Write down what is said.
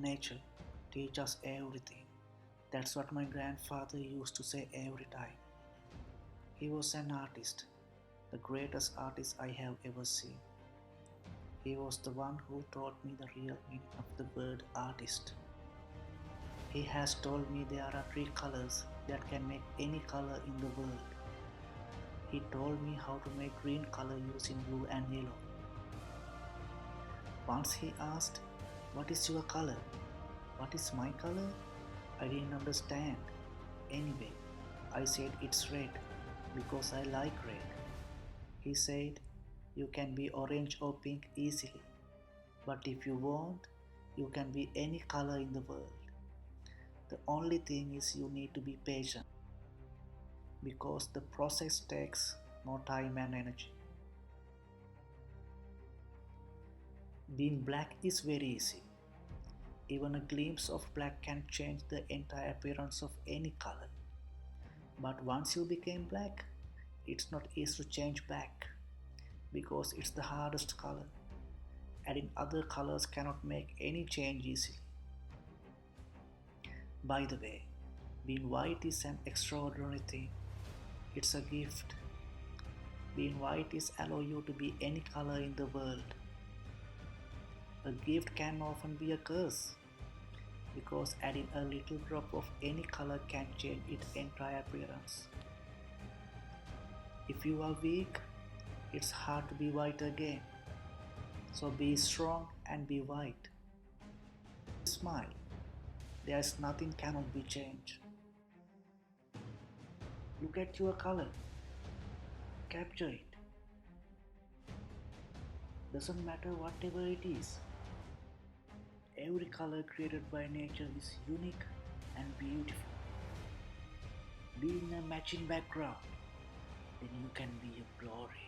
Nature teaches us everything. That's what my grandfather used to say every time. He was an artist, the greatest artist I have ever seen. He was the one who taught me the real meaning of the word artist. He has told me there are three colors that can make any color in the world. He told me how to make green color using blue and yellow. Once he asked, "What is your color?" "What is my color?" I didn't understand. Anyway, I said it's red because I like red. He said, "You can be orange or pink easily, but if you want, you can be any color in the world. The only thing is you need to be patient because the process takes more time and energy." Being black is very easy. Even a glimpse of black can change the entire appearance of any color. But once you became black, it's not easy to change back because it's the hardest color. Adding other colors cannot make any change easily. By the way, being white is an extraordinary thing. It's a gift. Being white is allow you to be any color in the world. A gift can often be a curse because adding a little drop of any color can change its entire appearance. If you are weak, it's hard to be white again. So be strong and be white. Smile. There's nothing cannot be changed. Look at your color. Capture it. Doesn't matter whatever it is. Every color created by nature is unique and beautiful. Be in a matching background, then you can be a glory.